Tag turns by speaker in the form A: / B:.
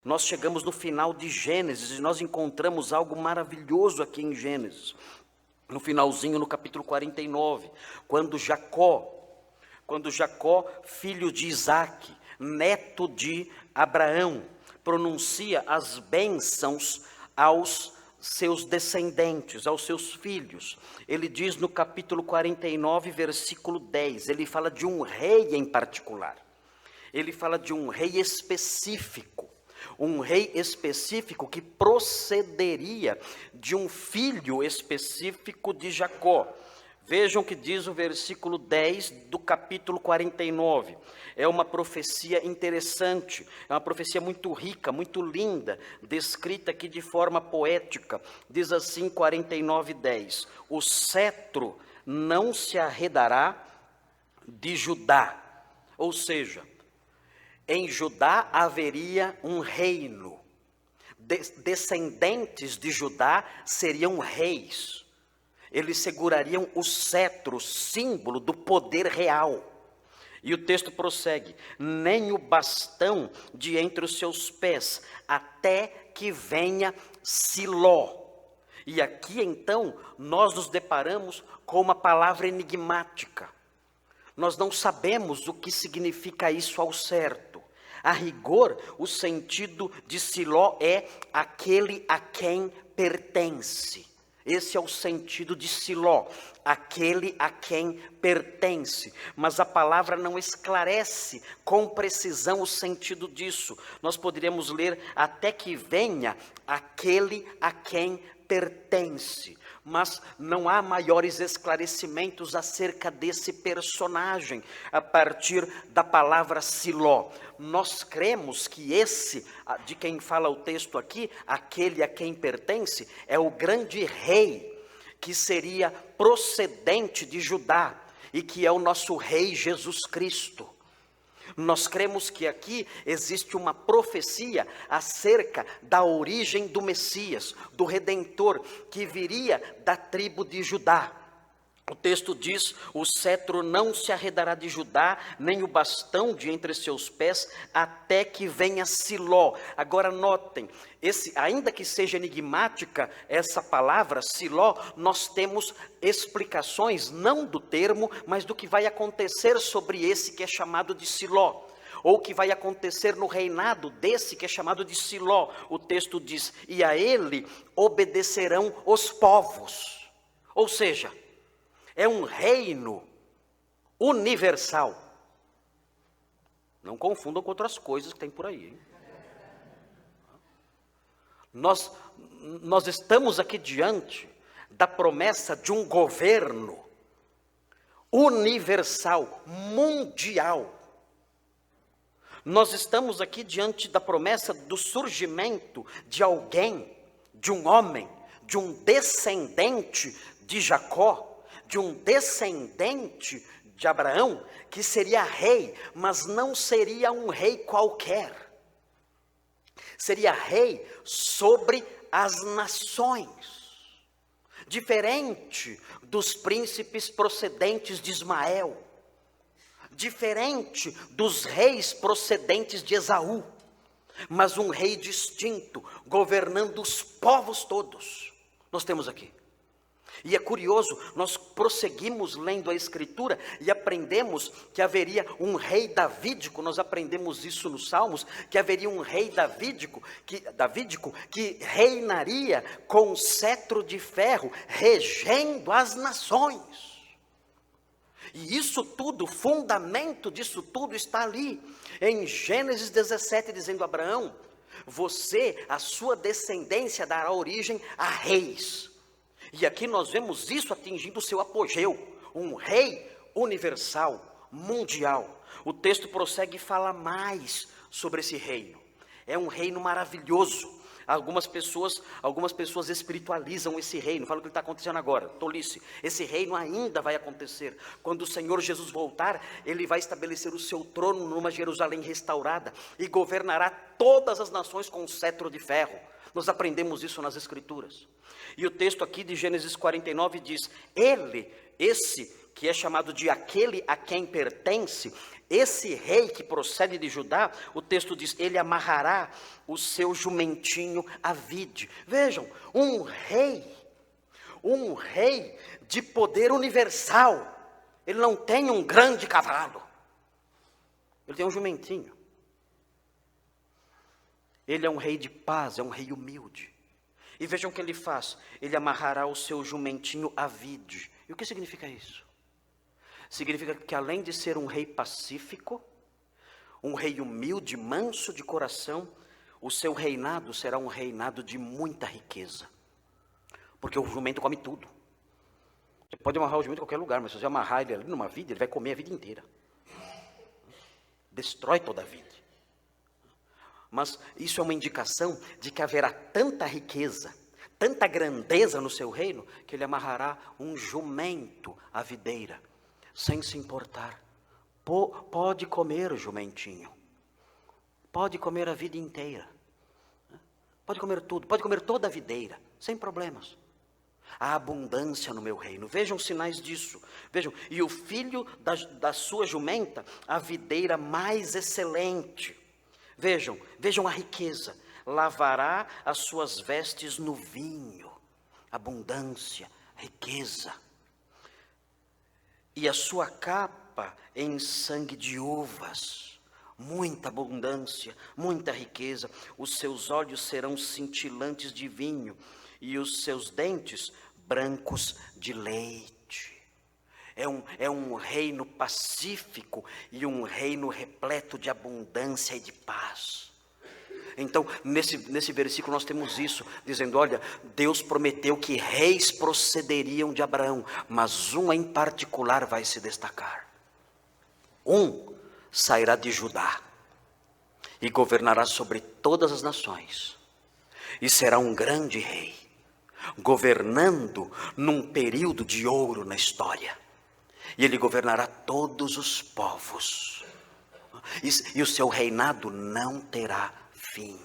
A: Nós chegamos no final de Gênesis e nós encontramos algo maravilhoso aqui em Gênesis. No finalzinho, no capítulo 49, quando Jacó, filho de Isaque, neto de Abraão, pronuncia as bênçãos aos seus descendentes, aos seus filhos. Ele diz no capítulo 49, versículo 10, ele fala de um rei em particular. Ele fala de um rei específico. Um rei específico que procederia de um filho específico de Jacó. Vejam o que diz o versículo 10 do capítulo 49. É uma profecia interessante, é uma profecia muito rica, muito linda, descrita aqui de forma poética. Diz assim 49:10: o cetro não se arredará de Judá. Ou seja, em Judá haveria um reino. Descendentes de Judá seriam reis. Eles segurariam o cetro, símbolo do poder real. E o texto prossegue: nem o bastão de entre os seus pés, até que venha Siló. E aqui então nós nos deparamos com uma palavra enigmática. Nós não sabemos o que significa isso ao certo. A rigor, o sentido de Siló é aquele a quem pertence. Esse é o sentido de Siló, aquele a quem pertence. Mas a palavra não esclarece com precisão o sentido disso. Nós poderíamos ler até que venha aquele a quem pertence. Mas não há maiores esclarecimentos acerca desse personagem a partir da palavra Siló. Nós cremos que esse, de quem fala o texto aqui, aquele a quem pertence, é o grande rei que seria procedente de Judá e que é o nosso rei Jesus Cristo. Nós cremos que aqui existe uma profecia acerca da origem do Messias, do Redentor, que viria da tribo de Judá. O texto diz: o cetro não se arredará de Judá, nem o bastão de entre seus pés, até que venha Siló. Agora notem, ainda que seja enigmática essa palavra, Siló, nós temos explicações, não do termo, mas do que vai acontecer sobre esse que é chamado de Siló. Ou que vai acontecer no reinado desse que é chamado de Siló. O texto diz: e a ele obedecerão os povos. Ou seja, é um reino universal. Não confundam com outras coisas que tem por aí, hein? Nós estamos aqui diante da promessa de um governo universal, mundial. Nós estamos aqui diante da promessa do surgimento de alguém, de um homem, de um descendente de Jacó, de um descendente de Abraão, que seria rei, mas não seria um rei qualquer. Seria rei sobre as nações, diferente dos príncipes procedentes de Ismael, diferente dos reis procedentes de Esaú, mas um rei distinto, governando os povos todos. Nós temos aqui. E é curioso, nós prosseguimos lendo a Escritura e aprendemos que haveria um rei davídico, nós aprendemos isso nos Salmos, que haveria um rei davídico que reinaria com cetro de ferro, regendo as nações. E isso tudo, o fundamento disso tudo está ali, em Gênesis 17, dizendo: Abraão, a sua descendência dará origem a reis. E aqui nós vemos isso atingindo o seu apogeu, um rei universal, mundial. O texto prossegue e fala mais sobre esse reino. É um reino maravilhoso. Algumas pessoas espiritualizam esse reino, falam que está acontecendo agora, tolice. Esse reino ainda vai acontecer. Quando o Senhor Jesus voltar, Ele vai estabelecer o seu trono numa Jerusalém restaurada e governará todas as nações com um cetro de ferro. Nós aprendemos isso nas Escrituras. E o texto aqui de Gênesis 49 diz: esse que é chamado de aquele a quem pertence, esse rei que procede de Judá, o texto diz, ele amarrará o seu jumentinho à vide. Vejam, um rei de poder universal, ele não tem um grande cavalo, ele tem um jumentinho. Ele é um rei de paz, é um rei humilde. E vejam o que ele faz, ele amarrará o seu jumentinho à vide. E o que significa isso? Significa que além de ser um rei pacífico, um rei humilde, manso de coração, o seu reinado será um reinado de muita riqueza. Porque o jumento come tudo. Você pode amarrar o jumento em qualquer lugar, mas se você amarrar ele ali numa vide, ele vai comer a vida inteira. Destrói toda a vide. Mas isso é uma indicação de que haverá tanta riqueza, tanta grandeza no seu reino, que ele amarrará um jumento à videira, sem se importar. Pode comer o jumentinho, pode comer a vida inteira, pode comer tudo, pode comer toda a videira, sem problemas. Há abundância no meu reino, vejam os sinais disso. Vejam, e o filho da sua jumenta, a videira mais excelente. Vejam a riqueza, lavará as suas vestes no vinho, abundância, riqueza. E a sua capa em sangue de uvas, muita abundância, muita riqueza. Os seus olhos serão cintilantes de vinho e os seus dentes brancos de leite. É um reino pacífico e um reino repleto de abundância e de paz. Então, nesse versículo nós temos isso, dizendo, olha, Deus prometeu que reis procederiam de Abraão, mas um em particular vai se destacar. Um sairá de Judá e governará sobre todas as nações, e será um grande rei, governando num período de ouro na história. E ele governará todos os povos. E o seu reinado não terá fim.